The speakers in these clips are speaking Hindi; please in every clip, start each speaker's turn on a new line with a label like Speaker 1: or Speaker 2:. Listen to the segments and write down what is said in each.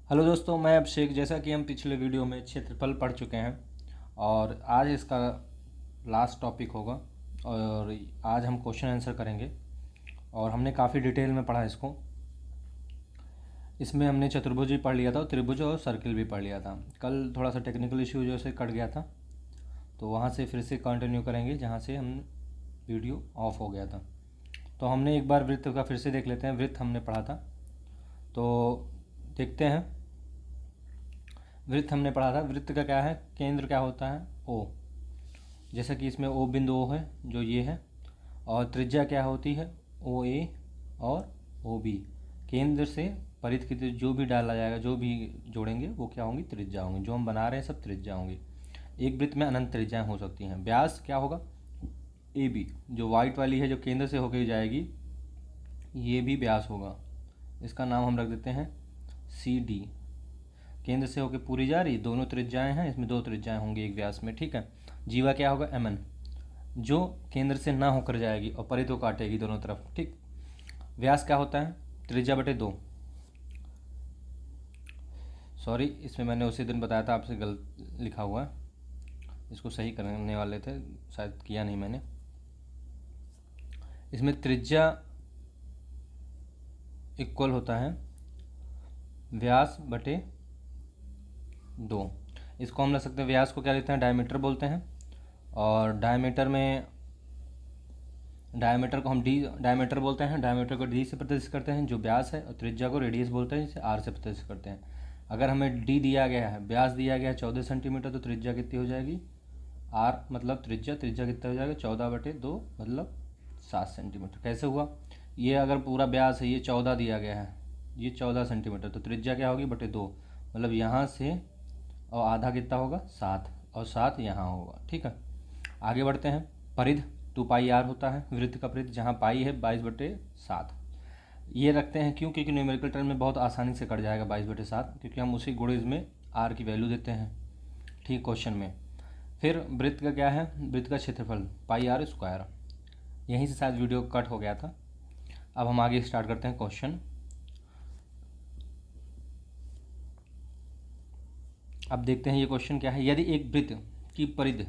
Speaker 1: हेलो दोस्तों, मैं अभिषेक। जैसा कि हम पिछले वीडियो में क्षेत्रफल पढ़ चुके हैं और आज इसका लास्ट टॉपिक होगा और आज हम क्वेश्चन आंसर करेंगे। और हमने काफ़ी डिटेल में पढ़ा इसको। इसमें हमने चतुर्भुज भी पढ़ लिया था और त्रिभुज और सर्किल भी पढ़ लिया था। कल थोड़ा सा टेक्निकल इश्यू जो से कट गया था, तो वहाँ से फिर से कंटिन्यू करेंगे जहाँ से हम वीडियो ऑफ हो गया था। तो हमने एक बार वृत्त का फिर से देख लेते हैं। वृत्त हमने पढ़ा था, तो देखते हैं। वृत्त हमने पढ़ा था। वृत्त का क्या है, केंद्र क्या होता है, ओ। जैसा कि इसमें ओ बिंदु ओ है जो ये है, और त्रिज्या क्या होती है, ओ ए और ओ बी। केंद्र से परिध की जो भी डाला जाएगा, जो भी जोड़ेंगे वो क्या होंगी, त्रिज्या होंगी। जो हम बना रहे हैं सब त्रिज्या होंगी। एक वृत्त में अनंत त्रिज्याएं हो सकती हैं। व्यास क्या होगा, ए बी। जो वाइट वाली है जो केंद्र से होकर जाएगी, ये भी व्यास होगा। इसका नाम हम रख देते हैं सी डी। केंद्र से होकर पूरी जा रही, दोनों त्रिज्याएं हैं, इसमें दो त्रिज्याएं होंगी एक व्यास में, ठीक है। जीवा क्या होगा, एम एन। जो केंद्र से ना होकर जाएगी और परिधि को काटेगी दोनों तरफ, ठीक। व्यास क्या होता है, त्रिज्या बटे दो। सॉरी, इसमें मैंने उसी दिन बताया था, आपसे गलत लिखा हुआ है। इसको सही करने वाले थे, शायद किया नहीं मैंने। इसमें त्रिज्या इक्वल होता है व्यास बटे दो। इसको हम लिख सकते हैं, व्यास को क्या लिखते हैं, डायमीटर बोलते हैं। और डायमीटर को हम डी डायमीटर बोलते हैं। डायमीटर को डी से प्रदर्शित करते हैं जो व्यास है, और त्रिज्या को रेडियस बोलते हैं जिसे आर से प्रदर्शित करते हैं। अगर हमें डी दिया गया है, व्यास दिया गया है 14 सेंटीमीटर, तो त्रिज्या कितनी हो जाएगी, आर मतलब त्रिज्या कितना हो जाएगा, 14/2 मतलब 7 सेंटीमीटर। कैसे हुआ, ये अगर पूरा व्यास है, ये 14 दिया गया है, ये 14 सेंटीमीटर, तो त्रिज्या क्या होगी, बटे 2, मतलब यहाँ से और आधा कितना होगा, 7, और 7 यहाँ होगा, ठीक है। आगे बढ़ते हैं। परिध 2πr होता है वृत्त का परिध, जहाँ पाई है 22/7। ये रखते हैं क्यों, क्योंकि न्यूमेरिकल टर्म में बहुत आसानी से कट जाएगा 22/7, क्योंकि हम उसी गुणिज में आर की वैल्यू देते हैं, ठीक, क्वेश्चन में। फिर वृत्त का क्या है, वृत्त का क्षेत्रफल πr²। यहीं से शायद वीडियो कट हो गया था। अब हम आगे स्टार्ट करते हैं क्वेश्चन। अब देखते हैं ये क्वेश्चन क्या है। यदि एक वृत्त की परिधि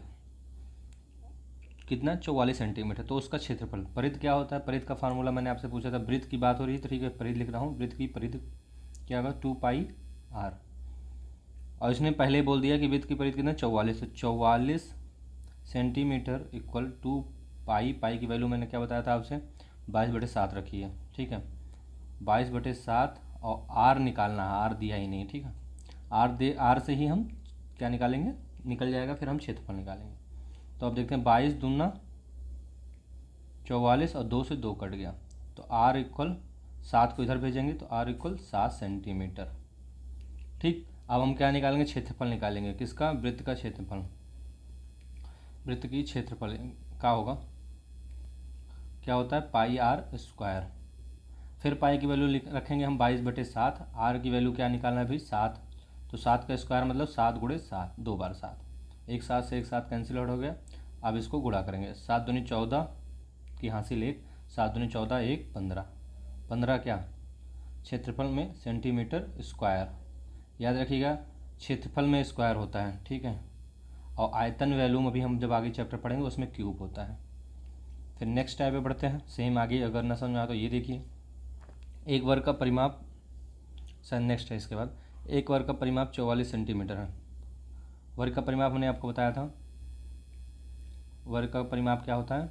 Speaker 1: कितना, 44 सेंटीमीटर, तो उसका क्षेत्रफल। परिध क्या होता है, परिध का फार्मूला मैंने आपसे पूछा था, वृत्त की बात हो रही है तो ठीक है, परिध लिख रहा हूँ। वृत्त की परिध क्या होगा, 2πr। और इसने पहले ही बोल दिया कि वृत्त की परिध कितना, 44, तो 44 सेंटीमीटर इक्वल 2π। पाई की वैल्यू मैंने क्या बताया था आपसे, 22/7 रखी है, ठीक है। 22/7, और आर निकालना है, आर दिया ही नहीं, ठीक है। आर से ही हम क्या निकालेंगे, निकल जाएगा, फिर हम क्षेत्रफल निकालेंगे। तो अब देखते हैं, 22×2 = 44 और 2 से 2 कट गया, तो आर इक्वल 7 को इधर भेजेंगे तो आर इक्वल 7 सेंटीमीटर, ठीक। अब हम क्या निकालेंगे, क्षेत्रफल निकालेंगे। किसका, वृत्त का क्षेत्रफल। वृत्त की क्षेत्रफल क्या होगा, क्या होता है, πr²। फिर पाई की वैल्यू रखेंगे हम 22/7। आर की वैल्यू क्या निकालना है भाई, 7। तो 7 का स्क्वायर मतलब 7 × 7, 2 बार 7। एक 7 से एक 7 कैंसिल आउट हो गया। अब इसको गुणा करेंगे, 7 दूनी 14 की हासिल 1, 7 दूनी 14, 1 15। 15 क्या, क्षेत्रफल में सेंटीमीटर स्क्वायर। याद रखिएगा, क्षेत्रफल में स्क्वायर होता है, ठीक है। और आयतन वैल्यू में भी हम जब आगे चैप्टर पढ़ेंगे उसमें क्यूब होता है। फिर नेक्स्ट टाइप पे बढ़ते हैं। सेम आगे अगर ना समझ में आए तो ये देखिए, एक वर्ग का परिमाप, सर नेक्स्ट है इसके बाद। एक वर्ग का परिमाप 44 सेंटीमीटर है। वर्ग का परिमाप मैंने आपको बताया था, वर्ग का परिमाप क्या होता है,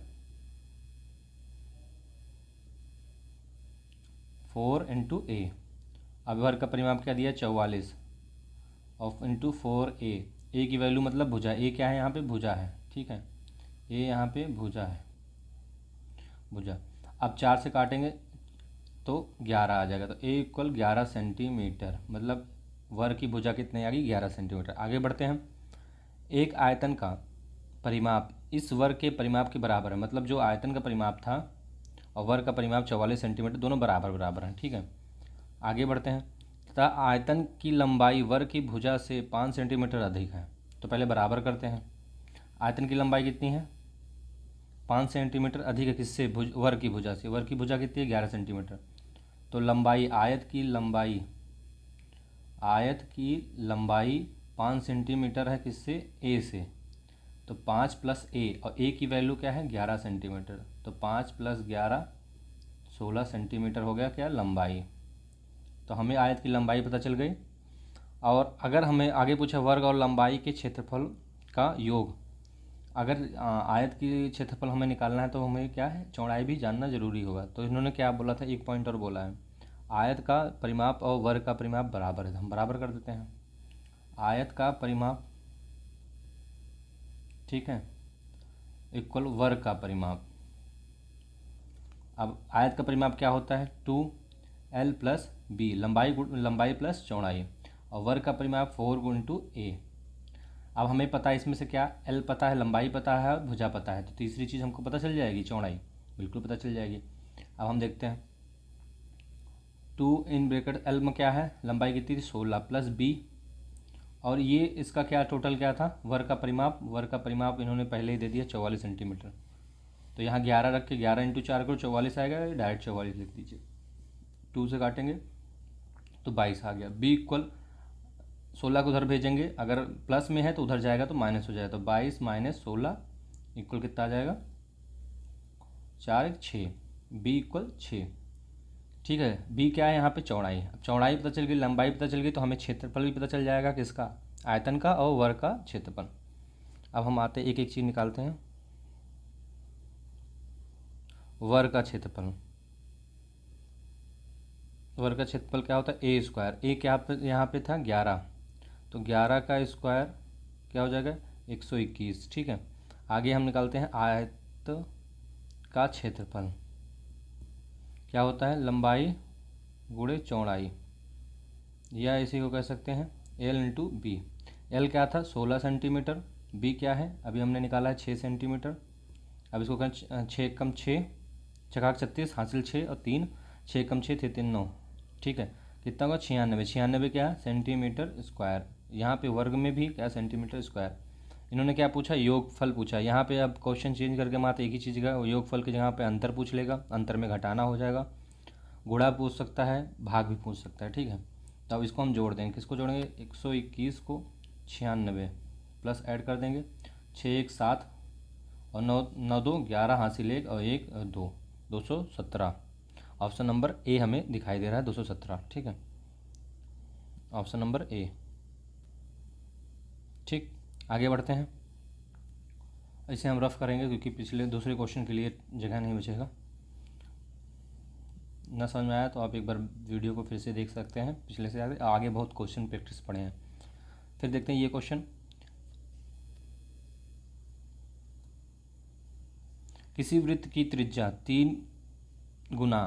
Speaker 1: 4 × a। अब वर्ग का परिमाप क्या दिया, 44, और इंटू 4a। ए की वैल्यू मतलब भुजा, ए क्या है यहाँ पे, भुजा है, ठीक है। ए यहाँ पे भुजा है, भुजा। अब 4 से काटेंगे तो 11 आ जाएगा, तो ए इक्वल 11 सेंटीमीटर, मतलब वर्ग की भुजा कितनी आ गई, 11 सेंटीमीटर। आगे बढ़ते हैं। एक आयतन का परिमाप इस वर्ग के परिमाप के बराबर है, मतलब जो आयतन का परिमाप था और वर्ग का परिमाप 44 सेंटीमीटर, दोनों बराबर बराबर हैं, ठीक है। आगे बढ़ते हैं। तथा आयतन की लंबाई वर्ग की भुजा से 5 सेंटीमीटर अधिक है। तो पहले बराबर करते हैं। आयतन की लंबाई कितनी है, 5 सेंटीमीटर अधिक है, किससे, वर्ग की भुजा से। वर्ग की भुजा कितनी है, 11 सेंटीमीटर। तो लंबाई, आयत की लंबाई आयत की लंबाई 5 सेंटीमीटर है किससे, ए से, तो 5 प्लस ए, और ए की वैल्यू क्या है 11 सेंटीमीटर, तो 5 प्लस 11 16 सेंटीमीटर हो गया क्या लंबाई। तो हमें आयत की लंबाई पता चल गई। और अगर हमें आगे पूछा वर्ग और लंबाई के क्षेत्रफल का योग, अगर आयत की क्षेत्रफल हमें निकालना है तो हमें क्या है चौड़ाई भी जानना जरूरी होगा। तो इन्होंने क्या बोला था, एक पॉइंट और बोला है, आयत का परिमाप और वर्ग का परिमाप बराबर है, हम बराबर कर देते हैं। आयत का परिमाप, ठीक है, इक्वल वर्ग का परिमाप। अब आयत का परिमाप क्या होता है 2l प्लस बी, लंबाई प्लस चौड़ाई, और वर्ग का परिमाप 4 गुणटू ए। अब हमें पता है इसमें से क्या, l पता है, लंबाई पता है और भुजा पता है, तो तीसरी चीज़ हमको पता चल जाएगी, चौड़ाई बिल्कुल पता चल जाएगी। अब हम देखते हैं 2 इन ब्रैकेट l में क्या है, लंबाई कितनी थी 16 प्लस b, और ये इसका क्या टोटल क्या था वर्ग का परिमाप इन्होंने पहले ही दे दिया 44 सेंटीमीटर। तो यहाँ 11 रख के 11 इंटू 4 करो 44 आएगा, डायरेक्ट 44 लिख दीजिए, 2 से काटेंगे तो 22 आ गया। b इक्वल 16 को उधर भेजेंगे, अगर प्लस में है तो उधर जाएगा तो माइनस हो जाएगा, तो 22 माइनस 16 इक्वल कितना आ जाएगा 4 6, b इक्वल 6। ठीक है, b क्या है यहाँ पे चौड़ाई, अब चौड़ाई पता चल गई, लंबाई पता चल गई, तो हमें क्षेत्रफल भी पता चल जाएगा किसका, आयतन का और वर्ग का क्षेत्रफल। अब हम आते एक एक चीज़ निकालते हैं। वर्ग का क्षेत्रफल, वर्ग का क्षेत्रफल क्या होता है ए स्क्वायर, ए क्या पे यहाँ पे था 11, तो 11 का स्क्वायर क्या हो जाएगा 121। ठीक है, आगे हम निकालते हैं आयत का क्षेत्रफल, क्या होता है लंबाई गुणे चौड़ाई, या इसी को कह सकते हैं एल इंटू बी। एल क्या था 16 सेंटीमीटर, बी क्या है अभी हमने निकाला है 6 सेंटीमीटर। अब इसको कहें 6 कम 6 चकाक 36 हासिल 6 और 3, 6 कम 6 थे 3 9, ठीक है, कितना होगा 96, 96 क्या है सेंटीमीटर स्क्वायर। यहाँ पे वर्ग में भी क्या सेंटीमीटर स्क्वायर। इन्होंने क्या पूछा योगफल पूछा, यहाँ पे अब क्वेश्चन चेंज करके मात्र एक ही चीज़ का योगफल के जगह पे अंतर पूछ लेगा, अंतर में घटाना हो जाएगा, गुणा पूछ सकता है, भाग भी पूछ सकता है। ठीक है, तो अब इसको हम जोड़ देंगे, किसको जोड़ेंगे 121 को 96 प्लस ऐड कर देंगे 6 1 7 और 9 9 2 11 हासिल 1 और 1 2 217। ऑप्शन नंबर ए हमें दिखाई दे रहा है 217। ठीक है, ऑप्शन नंबर ए। ठीक, आगे बढ़ते हैं, इसे हम रफ करेंगे क्योंकि पिछले दूसरे क्वेश्चन के लिए जगह नहीं बचेगा। न समझ में आया तो आप एक बार वीडियो को फिर से देख सकते हैं, पिछले से आगे बहुत क्वेश्चन प्रैक्टिस पढ़े हैं। फिर देखते हैं ये क्वेश्चन, किसी वृत्त की त्रिज्या 3 गुना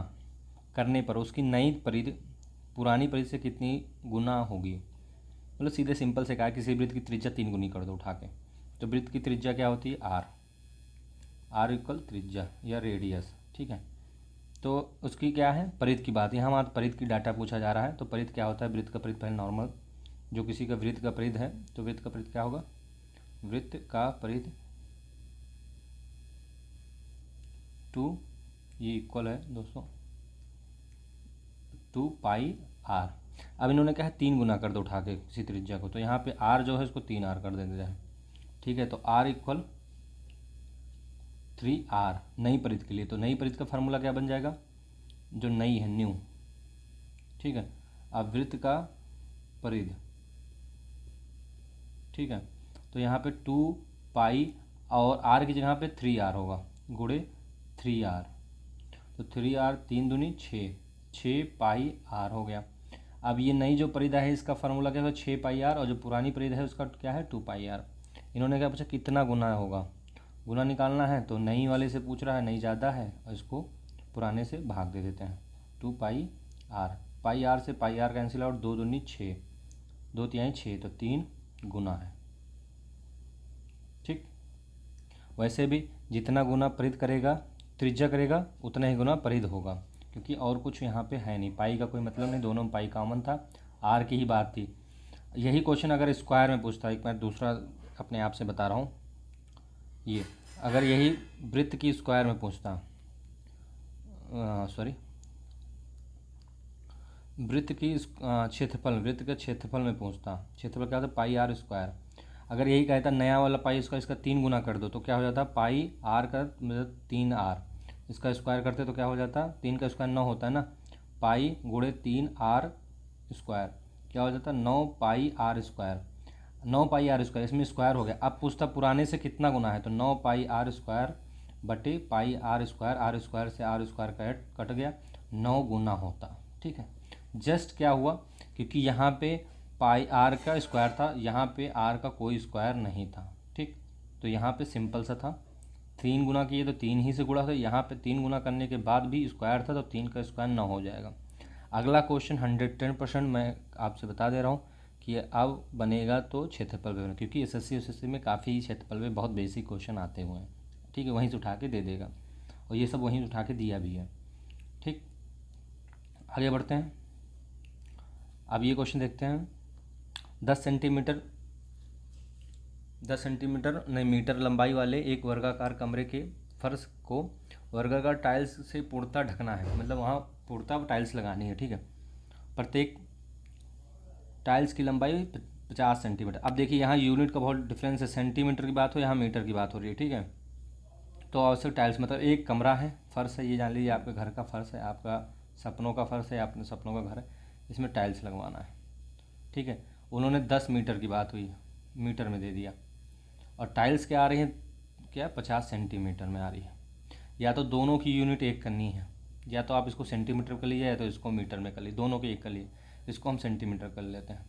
Speaker 1: करने पर उसकी नई परिधि पुरानी परिधि से कितनी गुना होगी। मतलब सीधे सिंपल से कहा किसी वृत्त की त्रिज्या 3 गुनी कर दो उठा के, तो वृत्त की त्रिज्या क्या होती है आर, आर इक्वल त्रिज्या या रेडियस। ठीक है, तो उसकी क्या है परिधि की बात, यहाँ मात्र परिधि की डाटा पूछा जा रहा है। तो परिधि क्या होता है, वृत्त का परिधि पहले नॉर्मल, जो किसी का वृत्त का परिधि है तो वृत्त का परिधि क्या होगा, वृत्त का परिधि 2, ये इक्वल है दोस्तों 2 पाई आर। अब इन्होंने क्या है 3 गुना कर दो उठा के किसी त्रिज्या को, तो यहाँ पे आर जो है इसको 3r कर देते हैं। ठीक है, तो r इक्वल 3r नई परिधि के लिए, तो नई परिधि का फार्मूला क्या बन जाएगा, जो नई है न्यू। ठीक है, अब वृत्त का परिधि, ठीक है, तो यहाँ पे 2 पाई और r की जगह पे 3r होगा गुणे 3r, तो 3r 3 दूनी 6, 6 पाई r हो गया। अब ये नई जो परिधि है इसका फार्मूला क्या होगा 6 पाई r, और जो पुरानी परिधि है उसका क्या है 2 पाई r। इन्होंने क्या पूछा कितना गुना होगा, गुना निकालना है, तो नई वाले से पूछ रहा है, नई ज़्यादा है और इसको पुराने से भाग दे देते हैं 2 पाई आर, पाई आर से पाई आर कैंसिल आउट, 2 दूनी 6, 2 तिहाई 6, तो 3 गुना है। ठीक, वैसे भी जितना गुना परिधि करेगा त्रिज्या करेगा उतना ही गुना परिधि होगा, क्योंकि और कुछ यहाँ पे है नहीं, पाई का कोई मतलब नहीं, दोनों में पाई कॉमन था, आर की ही बात थी। यही क्वेश्चन अगर स्क्वायर में पूछता, एक मैं दूसरा अपने आप से बता रहा हूँ, ये अगर यही वृत्त की स्क्वायर में पूछता, सॉरी वृत्त की क्षेत्रफल, वृत्त के क्षेत्रफल में पूछता। क्षेत्रफल क्या होता है? पाई आर स्क्वायर। अगर यही कहता नया वाला पाई इसका 3 गुना कर दो तो क्या हो जाता? पाई आर का मतलब 3 आर, इसका स्क्वायर करते तो क्या हो जाता? 3 का स्क्वायर 9 होता है ना, पाई गुणे 3 आर स्क्वायर क्या हो जाता? 9 pi R square. 9 pi R square, इसमें स्क्वायर हो गया। अब पूछता पुराने से कितना गुना है, तो 9 पाई आर स्क्वायर बटे पाई आर स्क्वायर, आर स्क्वायर से आर स्क्वायर कट गया, 9 गुना होता। ठीक है, जस्ट क्या हुआ, क्योंकि यहाँ पे पाई आर का स्क्वायर था, यहाँ पे आर का कोई स्क्वायर नहीं था। ठीक, तो यहाँ पे सिंपल सा था, 3 गुना किए तो 3 ही से गुणा था, यहाँ पे 3 गुना करने के बाद भी स्क्वायर था तो 3 का स्क्वायर 9 हो जाएगा। अगला क्वेश्चन 110% मैं आपसे बता दे रहा हूँ कि अब बनेगा तो क्षेत्रफल पे बनेगा, क्योंकि एसएससी में काफ़ी क्षेत्रफल पे बहुत बेसिक क्वेश्चन आते हुए हैं। ठीक है, वहीं से उठा के दे देगा, और ये सब वहीं से उठा के दिया भी है। ठीक, आगे बढ़ते हैं। अब ये क्वेश्चन देखते हैं। 10 सेंटीमीटर नहीं मीटर लंबाई वाले एक वर्गाकार कमरे के फर्श को वर्गाकार टाइल्स से पूर्णतः ढकना है, मतलब वहाँ पूर्णतः टाइल्स लगानी है। ठीक है, प्रत्येक टाइल्स की लंबाई 50 सेंटीमीटर। अब देखिए यहाँ यूनिट का बहुत डिफरेंस है, सेंटीमीटर की बात हो यहाँ मीटर की बात हो रही है। ठीक है, तो आवश्यक टाइल्स मतलब एक कमरा है, फर्श है, ये जान लीजिए आपके घर का फर्श है, आपका सपनों का फर्श है, अपने सपनों का घर है, इसमें टाइल्स लगवाना है। ठीक है, उन्होंने 10 मीटर की बात हुई, मीटर में दे दिया, और टाइल्स क्या आ रही है, क्या 50 सेंटीमीटर में आ रही है। या तो दोनों की यूनिट एक करनी है, या तो आप इसको सेंटीमीटर कर लीजिए या तो इसको मीटर में कर लीजिए, दोनों के एक कर लिए, इसको हम सेंटीमीटर कर लेते हैं।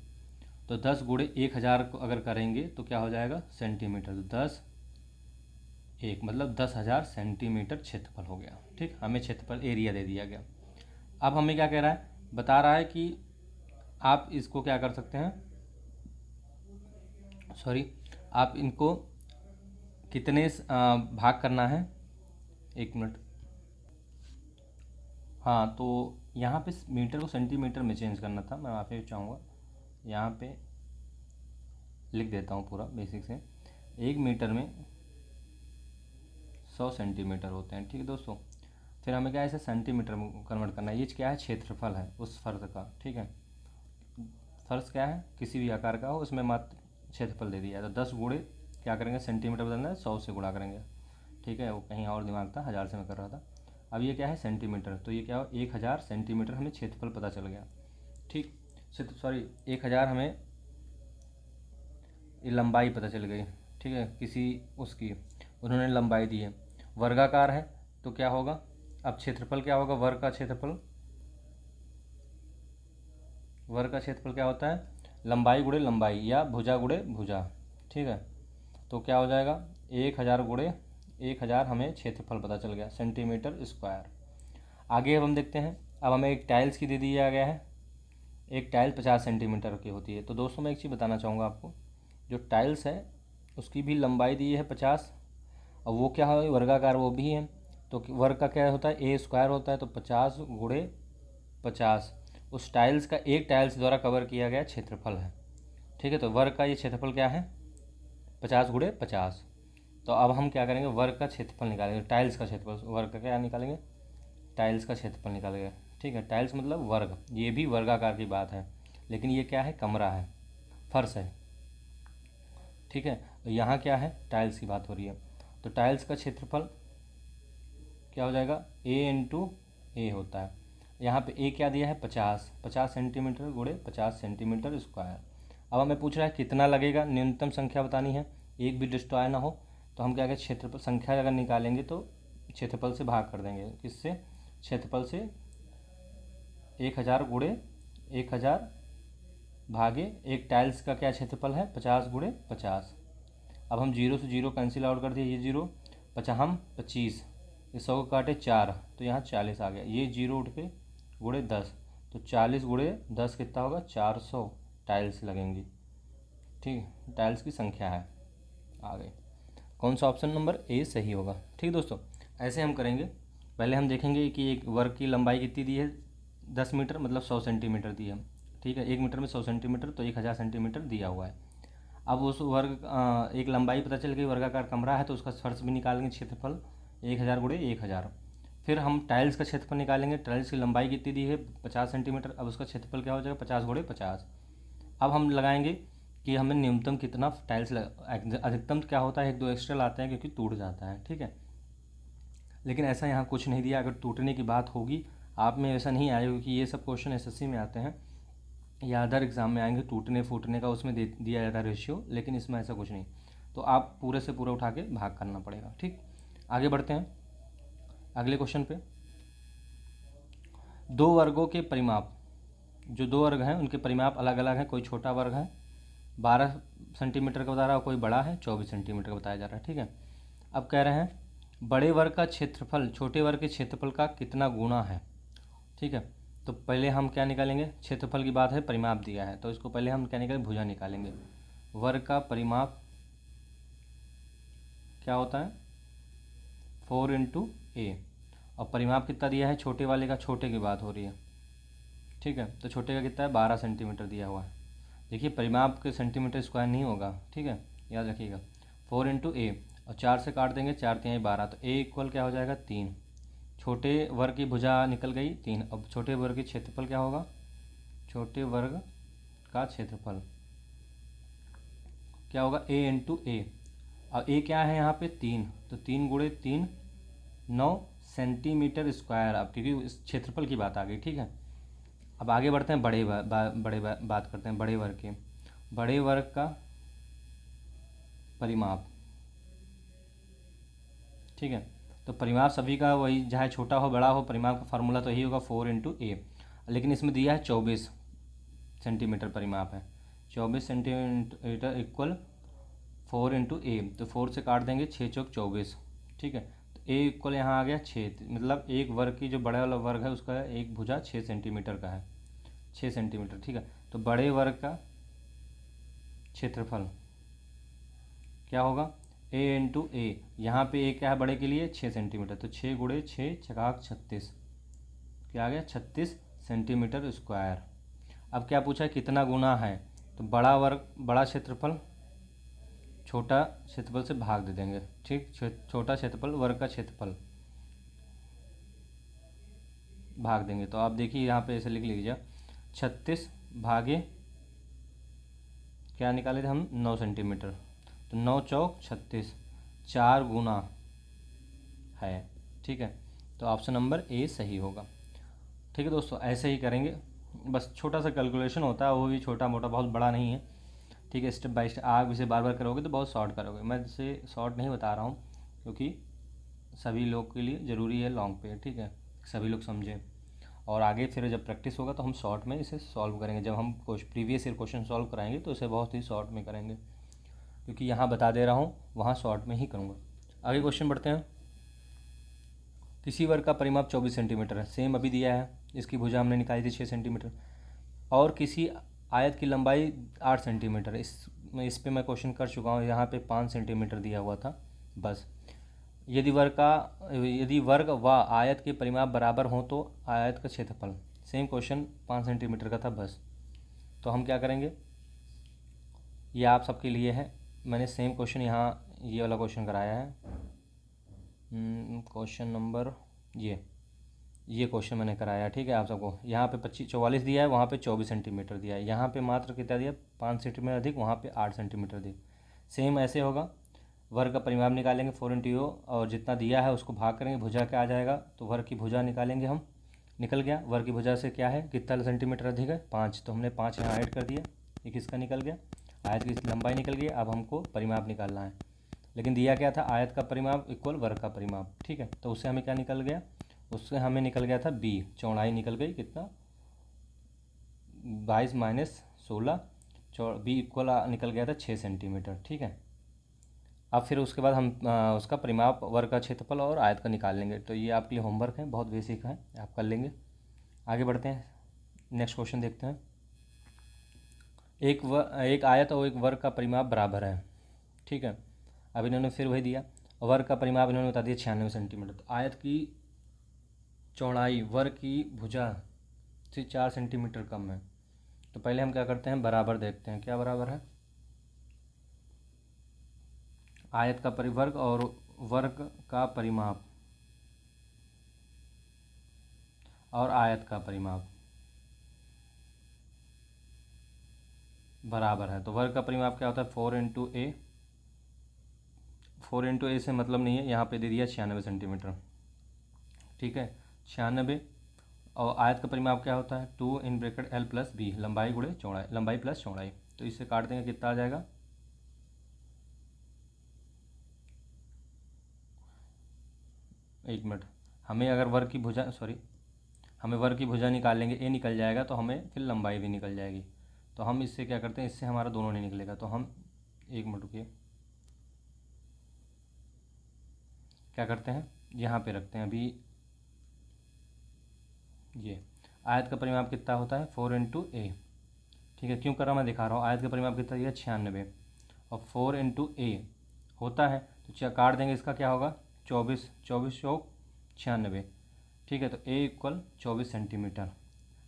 Speaker 1: तो 10 गुणे 1000 को अगर करेंगे तो क्या हो जाएगा? सेंटीमीटर। तो 10 1 मतलब 10,000 सेंटीमीटर क्षेत्रफल हो गया। ठीक, हमें क्षेत्रफल एरिया दे दिया गया। अब हमें क्या कह रहा है, बता रहा है कि आप इसको क्या कर सकते हैं, सॉरी, आप इनको कितने भाग करना है, 1 मिनट। हाँ, तो यहाँ पे मीटर को सेंटीमीटर में चेंज करना था, मैं माफ़ी चाहूँगा, यहाँ पे लिख देता हूँ पूरा बेसिक से। 1 मीटर में 100 सेंटीमीटर होते हैं। ठीक है दोस्तों, फिर हमें क्या है, इसे सेंटीमीटर में कन्वर्ट करना है। ये क्या है? क्षेत्रफल है उस फर्श का। ठीक है, फर्श क्या है, किसी भी आकार का हो, उसमें मात्र क्षेत्रफल दे दिया है। तो 10 गुणे क्या करेंगे, सेंटीमीटर बदलना है, 100 से गुणा करेंगे। ठीक है, वो कहीं और दिमाग था, 1000 से मैं कर रहा था। अब ये क्या है, सेंटीमीटर, तो ये क्या हो, 1000 सेंटीमीटर हमें क्षेत्रफल पता चल गया। ठीक, सॉरी 1000 हमें ये लंबाई पता चल गई। ठीक है, किसी उसकी उन्होंने लंबाई दी है, वर्गाकार है तो क्या होगा, अब क्षेत्रफल क्या होगा, वर्ग का क्षेत्रफल क्या होता है, लंबाई गुणे लंबाई या भुजा गुणे भुजा। ठीक है, तो क्या हो जाएगा, 1000 गुणे 1000 हमें क्षेत्रफल पता चल गया, सेंटीमीटर स्क्वायर। आगे अब हम देखते हैं, अब हमें एक टाइल्स की दे दिया गया है, एक टाइल 50 सेंटीमीटर की होती है। तो दोस्तों मैं एक चीज़ बताना चाहूँगा आपको, जो टाइल्स है उसकी भी लंबाई दी है 50, और वो क्या है, वर्गाकार वो भी है। तो वर्ग का क्या होता है, ए स्क्वायर होता है, तो 50 गुणे 50 उस टाइल्स का एक टाइल्स द्वारा कवर किया गया क्षेत्रफल है। ठीक है, तो वर्ग का ये क्षेत्रफल क्या है, 50 गुणे 50। तो अब हम क्या करेंगे, वर्ग का क्षेत्रफल निकालेंगे, टाइल्स का क्षेत्रफल, वर्ग का क्या निकालेंगे, टाइल्स का क्षेत्रफल निकालेंगे। ठीक है, टाइल्स मतलब वर्ग, ये भी वर्गाकार की बात है, लेकिन ये क्या है, कमरा है, फर्श है। ठीक है, तो यहाँ क्या है, टाइल्स की बात हो रही है, तो टाइल्स का क्षेत्रफल क्या हो जाएगा, ए इंटू ए होता है। यहाँ पे ए क्या दिया है, 50 सेंटीमीटर गुणे 50 सेंटीमीटर स्क्वायर। अब हमें पूछ रहा है कितना लगेगा, न्यूनतम संख्या बतानी है, एक भी डिस्ट्रॉय ना हो। तो हम क्या करें, क्षेत्रफल संख्या अगर निकालेंगे तो क्षेत्रफल से भाग कर देंगे, किससे, क्षेत्रफल से। 1000 गुणे 1000 भागे एक टाइल्स का क्या क्षेत्रफल है, 50 गुणे 50। अब हम 0 से 0 कैंसिल आउट कर दिए, ये 0 हम 25, इस 100 को काटे 4, तो यहाँ 40 आ गया, ये 0 उठ के गुणे 10, तो 40 गुणे 10 कितना होगा, 400 टाइल्स लगेंगी। ठीक, टाइल्स की संख्या है, आ गई। कौन सा ऑप्शन नंबर ए सही होगा। ठीक दोस्तों, ऐसे हम करेंगे। पहले हम देखेंगे कि एक वर्ग की लंबाई कितनी दी है, 10 मीटर मतलब 100 सेंटीमीटर दी है। ठीक है, 1 मीटर में 100 सेंटीमीटर, तो 1000 सेंटीमीटर दिया हुआ है। अब उस वर्ग एक लंबाई पता चल गई, वर्गाकार कमरा है तो उसका फर्श भी निकालेंगे, क्षेत्रफल 1000 गुणे 1000, फिर हम टाइल्स का क्षेत्रफल निकालेंगे। टाइल्स की लंबाई कितनी दी है 50 सेंटीमीटर, अब उसका क्षेत्रफल क्या हो जाएगा 50 गुणे 50। अब हम लगाएंगे कि हमें न्यूनतम कितना टाइल्स अधिकतम क्या होता है, एक दो एक्स्ट्रा लाते हैं क्योंकि टूट जाता है, ठीक है। लेकिन ऐसा यहाँ कुछ नहीं दिया। अगर टूटने की बात होगी आप में ऐसा नहीं आएगा, क्योंकि ये सब क्वेश्चन एसएससी में आते हैं या अदर एग्ज़ाम में आएंगे, टूटने फूटने का उसमें दिया जाता है रेशियो, लेकिन इसमें ऐसा कुछ नहीं। तो आप पूरे से पूरा उठा के भाग करना पड़ेगा, ठीक। आगे बढ़ते हैं अगले क्वेश्चन पे। दो वर्गों के परिमाप, जो दो वर्ग हैं उनके परिमाप अलग अलग हैं। कोई छोटा वर्ग है 12 सेंटीमीटर का बता रहा है, कोई बड़ा है 24 सेंटीमीटर का बताया जा रहा है, ठीक है। अब कह रहे हैं बड़े वर्ग का क्षेत्रफल छोटे वर्ग के क्षेत्रफल का कितना गुना है, ठीक है। तो पहले हम क्या निकालेंगे, क्षेत्रफल की बात है, परिमाप दिया है, तो इसको पहले हम क्या निकालेंगे, भुजा निकालेंगे। वर्ग का परिमाप क्या होता है 4 इंटू ए, और परिमाप कितना दिया है छोटे वाले का, छोटे की बात हो रही है, ठीक है। तो छोटे का कितना है 12 सेंटीमीटर दिया हुआ है। देखिए परिमाप के सेंटीमीटर स्क्वायर नहीं होगा, ठीक है, याद रखिएगा। 4 इंटू ए, और 4 से काट देंगे, 4 3 12, तो ए इक्वल क्या हो जाएगा 3। छोटे वर्ग की भुजा निकल गई 3। अब छोटे वर्ग की क्षेत्रफल क्या होगा, छोटे वर्ग का क्षेत्रफल क्या होगा ए इंटू ए, और ए क्या है यहाँ पे 3, तो 3 गुणे 3 9 सेंटीमीटर स्क्वायर। अब क्योंकि इस क्षेत्रफल की बात आ गई, ठीक है। अब आगे बढ़ते हैं बात करते हैं बड़े वर्ग के। बड़े वर्ग का परिमाप, ठीक है। तो परिमाप सभी का वही, चाहे छोटा हो बड़ा हो, परिमाप का फार्मूला तो यही होगा 4 इंटू ए। लेकिन इसमें दिया है 24 सेंटीमीटर परिमाप है, 24 सेंटीमीटर इक्वल 4 इंटू ए, तो 4 से काट देंगे, 6 चौक 24, ठीक है। तो ए इक्वल यहाँ आ गया 6, मतलब एक वर्ग की जो बड़ा वाला वर्ग है उसका एक भुजा 6 सेंटीमीटर का है, 6 सेंटीमीटर, ठीक है। तो बड़े वर्ग का क्षेत्रफल क्या होगा ए इंटू ए, यहाँ पे ए क्या है बड़े के लिए 6 सेंटीमीटर, तो 6 गुणे 6 छकाक 36, क्या आ गया 36 सेंटीमीटर स्क्वायर। अब क्या पूछा है कितना गुना है, तो बड़ा वर्ग बड़ा क्षेत्रफल छोटा क्षेत्रफल से भाग दे देंगे, ठीक। छोटा क्षेत्रफल वर्ग का क्षेत्रफल भाग देंगे, तो आप देखिए यहाँ पे ऐसे लिख लीजिए 36 भागे क्या निकाले थे हम 9 सेंटीमीटर, तो 9 चौक 36, 4 गुना है, ठीक है। तो ऑप्शन नंबर ए सही होगा, ठीक है दोस्तों। ऐसे ही करेंगे, बस छोटा सा कैलकुलेशन होता है, वो भी छोटा मोटा, बहुत बड़ा नहीं है, ठीक है। स्टेप बाय स्टेप आप इसे बार बार करोगे तो बहुत शॉर्ट करोगे। मैं इसे शॉर्ट नहीं बता रहा हूँ क्योंकि सभी लोग के लिए ज़रूरी है लॉन्ग पे, ठीक है, सभी लोग समझें। और आगे फिर जब प्रैक्टिस होगा तो हम शॉर्ट में इसे सॉल्व करेंगे। जब हम प्रीवियस ईयर क्वेश्चन सॉल्व कराएंगे तो इसे बहुत ही शॉर्ट में करेंगे, क्योंकि यहाँ बता दे रहा हूँ वहाँ शॉर्ट में ही करूँगा। आगे क्वेश्चन बढ़ते हैं। किसी वर्ग का परिमाप 24 सेंटीमीटर है, सेम अभी दिया है, इसकी भुजा हमने निकाली थी 6 सेंटीमीटर, और किसी आयत की लंबाई 8 सेंटीमीटर। इस पे मैं क्वेश्चन कर चुका हूँ, यहाँ पे 5 सेंटीमीटर दिया हुआ था बस। यदि वर्ग व आयत के परिमाप बराबर हों तो आयत का क्षेत्रफल, सेम क्वेश्चन 5 सेंटीमीटर का था बस। तो हम क्या करेंगे, ये आप सबके लिए है, मैंने सेम क्वेश्चन यहाँ ये वाला क्वेश्चन कराया है, क्वेश्चन नंबर ये क्वेश्चन मैंने कराया, ठीक है। आप सबको यहाँ पे 44 दिया है, वहाँ पे 24 सेंटीमीटर दिया है, यहाँ पे मात्र कितना दिया 5 सेंटीमीटर अधिक, वहाँ पे 8 सेंटीमीटर दिया। सेम ऐसे होगा, वर्ग का परिमाप निकालेंगे 4 इंटू ओ, और जितना दिया है उसको भाग करेंगे, भुजा क्या आ जाएगा, तो वर्ग की भुजा निकालेंगे हम, निकल गया। वर्ग की भुजा से क्या है कितना सेंटीमीटर अधिक है 5, तो हमने 5 यहाँ ऐड कर दिया, एक इसका निकल गया। आयत की लंबाई निकल गई, अब हमको परिमाप निकालना है, लेकिन दिया क्या था आयत का परिमाप इक्वल वर्ग का परिमाप, ठीक है। तो उससे हमें क्या निकल गया, उससे हमें निकल गया था बी, चौड़ाई निकल गई कितना 22 माइनस 16, बी इक्वल निकल गया था 6 सेंटीमीटर, ठीक है। अब फिर उसके बाद हम उसका परिमाप वर्ग का क्षेत्रफल और आयत का निकाल लेंगे। तो ये आपके लिए होमवर्क है, बहुत बेसिक है, आप कर लेंगे। आगे बढ़ते हैं, नेक्स्ट क्वेश्चन देखते हैं। एक आयत और एक वर्ग का परिमाप बराबर है, ठीक है। अब इन्होंने फिर वही दिया, वर्ग का परिमाप इन्होंने बता दिया 96 सेंटीमीटर। तो आयत की चौड़ाई वर्ग की भुजा से 4 सेंटीमीटर कम है, तो पहले हम क्या करते हैं बराबर देखते हैं, क्या बराबर है, आयत का परिवर्ग और वर्ग का परिमाप और आयत का परिमाप बराबर है। तो वर्ग का परिमाप क्या होता है 4 इंटू ए से मतलब नहीं है, यहाँ पे दे दिया 96 सेंटीमीटर, ठीक है 96। और आयत का परिमाप क्या होता है 2 लंबाई गुणे चौड़ाई, लंबाई प्लस चौड़ाई। तो इससे काट देंगे कितना आ जाएगा, एक मिनट, हमें अगर वर्ग की भुजा हमें वर्ग की भुजा निकाल लेंगे, ए निकल जाएगा तो हमें फिर लंबाई भी निकल जाएगी। तो हम इससे क्या करते हैं, इससे हमारा दोनों नहीं निकलेगा, तो हम एक मिनट रुकिए, क्या करते हैं यहाँ पे रखते हैं अभी। ये आयत का परिमाप कितना होता है 4 इंटू ए, ठीक है क्यों कर रहा मैं दिखा रहा हूँ। आयत का परिमाप कितना दिया 96 और 4 इंटू ए होता है, तो काट देंगे, इसका क्या होगा 24, 24 चौक 96, ठीक है। तो ए इक्वल 24 सेंटीमीटर।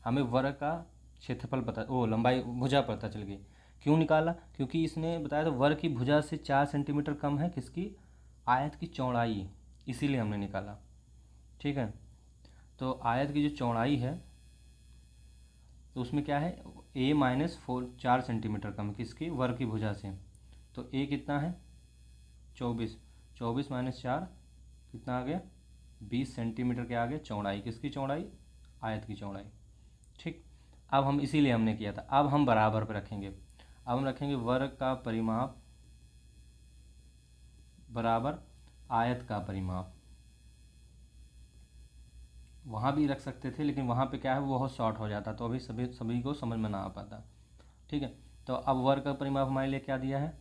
Speaker 1: हमें वर्ग का क्षेत्रफल पता, ओ लंबाई भुजा पता चल गई। क्यों निकाला, क्योंकि इसने बताया था वर्ग की भुजा से 4 सेंटीमीटर कम है किसकी, आयत की चौड़ाई, इसीलिए हमने निकाला, ठीक है। तो आयत की जो चौड़ाई है तो उसमें क्या है A-4 4 सेंटीमीटर कम है किसकी, वर्ग की भुजा से। तो ए कितना है 24, 24 माइनस 4 कितना आ गया 20 सेंटीमीटर के आगे चौड़ाई, किसकी चौड़ाई, आयत की चौड़ाई, ठीक। अब हम इसीलिए हमने किया था, अब हम बराबर पे रखेंगे। अब हम रखेंगे वर्ग का परिमाप बराबर आयत का परिमाप। वहाँ भी रख सकते थे लेकिन वहाँ पे क्या है वो बहुत शॉर्ट हो जाता, तो अभी सभी को समझ में ना आ पाता, ठीक है। तो अब वर्ग का परिमाप हमारे लिए क्या दिया है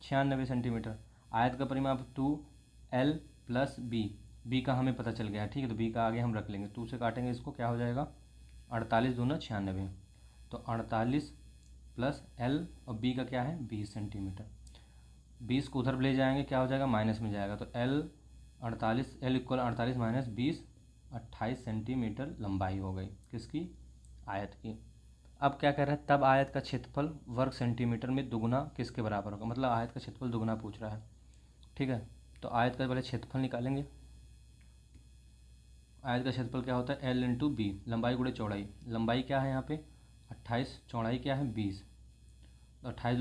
Speaker 1: 96 सेंटीमीटर। आयत का परिमाप 2L प्लस बी का हमें पता चल गया है, ठीक है। तो बी का आगे हम रख लेंगे, 2 से काटेंगे इसको, क्या हो जाएगा 48 दूना 96, तो 48 प्लस एल और बी का क्या है 20 सेंटीमीटर। 20 को उधर ले जाएंगे क्या हो जाएगा माइनस में जाएगा, तो एल इक्वल 48 माइनस 20, 28 सेंटीमीटर लंबाई हो गई किसकी, आयत की। अब क्या कह रहा है, तब आयत का क्षेत्रफल वर्ग सेंटीमीटर में दुगुना किसके बराबर होगा, मतलब आयत का क्षेत्रफल दुगुना पूछ रहा है, ठीक है। तो आयत का पहले क्षेत्रफल निकालेंगे। आयत का क्षेत्रफल क्या होता है एल इंटू बी, लंबाई गुणे चौड़ाई, लंबाई क्या है यहाँ पे 28, चौड़ाई क्या है 20, तो 28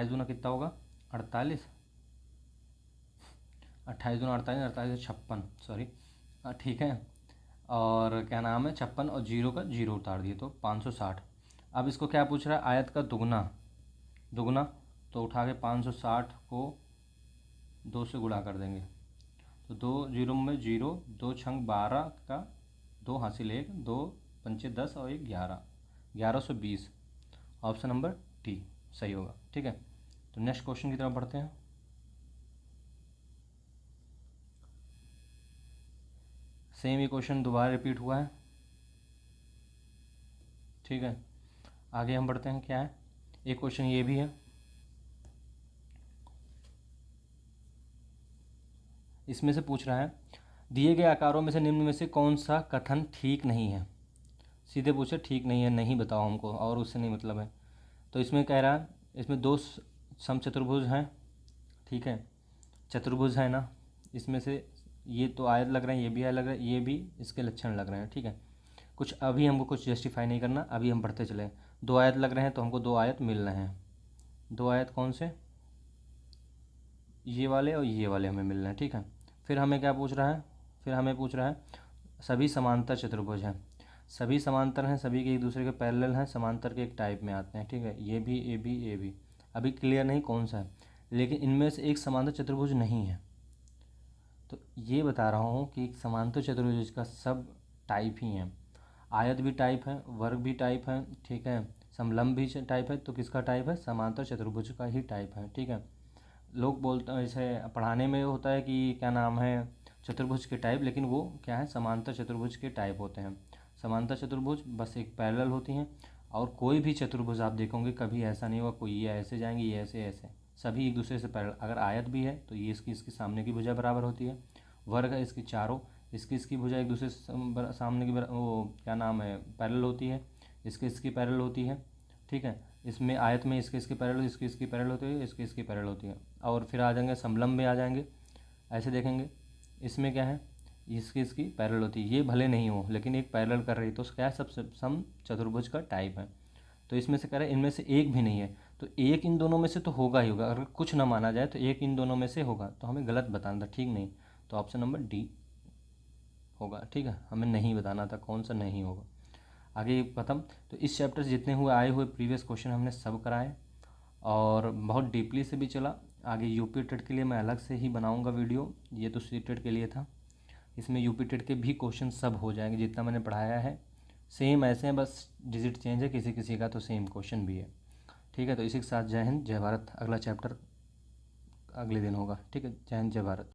Speaker 1: दूना कितना होगा 48, 28 दूना 48, 48 56, सॉरी, ठीक है। और क्या नाम है 56 और जीरो का जीरो उतार दिए तो 560। अब इसको क्या पूछ रहा है आयत का दुगना, दुगना तो उठा के 560 को 2 से गुणा कर देंगे, तो 2 जीरो में जीरो, 2 छंग 12 का 2 हासिल 1, 2 पंचे 10 और 1 11, 1120। ऑप्शन नंबर टी सही होगा, ठीक है। तो नेक्स्ट क्वेश्चन की तरफ बढ़ते हैं। सेम ये क्वेश्चन दोबारा रिपीट हुआ है, ठीक है। आगे हम बढ़ते हैं, क्या है एक क्वेश्चन ये भी है, इसमें से पूछ रहा है दिए गए आकारों में से निम्न में से कौन सा कथन ठीक नहीं है। सीधे पूछे ठीक नहीं है, नहीं बताओ हमको, और उससे नहीं मतलब है। तो इसमें कह रहा है इसमें दो समचतुर्भुज हैं, ठीक है, चतुर्भुज है ना, इसमें से ये तो आयत लग रहे हैं, ये भी आयत लग रहा है, ये भी इसके लक्षण लग रहे हैं, ठीक है। कुछ अभी हमको कुछ जस्टिफाई नहीं करना, अभी हम बढ़ते चले। दो आयत लग रहे हैं तो हमको दो आयत मिल रहे हैं, दो आयत कौन से, ये वाले और ये वाले हमें मिल रहे हैं, ठीक है। फिर हमें क्या पूछ रहा है, फिर हमें पूछ रहा है सभी समांतर चतुर्भुज हैं, सभी समांतर हैं, सभी के एक दूसरे के पैरेलल हैं, समांतर के एक टाइप में आते हैं, ठीक है। ये भी ए भी ए भी, अभी क्लियर नहीं कौन सा है, लेकिन इनमें से एक समांतर चतुर्भुज नहीं है। तो ये बता रहा हूँ कि समांतर चतुर्भुज का सब टाइप ही हैं, आयत भी टाइप है, वर्ग भी टाइप है, ठीक है, समलंब भी टाइप है, तो किसका टाइप है समांतर चतुर्भुज का ही टाइप है, ठीक है। लोग बोलते हैं जैसे पढ़ाने में होता है कि क्या नाम है चतुर्भुज के टाइप, लेकिन वो क्या है समांतर चतुर्भुज के टाइप होते हैं। समांतर चतुर्भुज बस एक पैरेलल होती हैं, और कोई भी चतुर्भुज आप देखोगे कभी ऐसा नहीं हुआ कोई ये ऐसे जाएंगे ये ऐसे ऐसे, सभी एक दूसरे से पैरेलल। अगर आयत भी है तो ये इसकी सामने की भुजा बराबर होती है, वर्ग है इसकी चारों, इसकी भुजा एक दूसरे से सामने की वो क्या नाम है पैरेलल होती है, इसकी पैरेलल होती है, ठीक है। इसमें आयत में इसके पैरेलल, इसकी पैरेलल होती है, इसकी पैरेलल होती है। और फिर आ जाएंगे समलंब में आ जाएंगे, ऐसे देखेंगे इसमें क्या है इसकी पैरेलल होती है, ये भले नहीं हो लेकिन एक पैरेलल कर रही है, तो क्या है, सबसे सम चतुर्भुज का टाइप है। तो इसमें से कह रहे हैं इनमें से एक भी नहीं है, तो एक इन दोनों में से तो होगा ही होगा, अगर कुछ ना माना जाए तो एक इन दोनों में से होगा, तो हमें गलत बताना था, ठीक नहीं, तो ऑप्शन नंबर डी होगा। ठीक है, हमें नहीं बताना था कौन सा नहीं होगा। आगे खत्म। तो इस चैप्टर से जितने हुए आए हुए प्रीवियस क्वेश्चन हमने सब कराए और बहुत डीपली से भी चला। आगे यूपी टेट के लिए मैं अलग से ही बनाऊंगा वीडियो, ये तो सी टेट के लिए था, इसमें यूपी टेट के भी क्वेश्चन सब हो जाएंगे, जितना मैंने पढ़ाया है सेम ऐसे हैं, बस डिजिट चेंज है, किसी किसी का तो सेम क्वेश्चन भी है। ठीक है, तो इसी के साथ जय हिंद जय भारत। अगला चैप्टर अगले दिन होगा। ठीक है, जय हिंद जय भारत।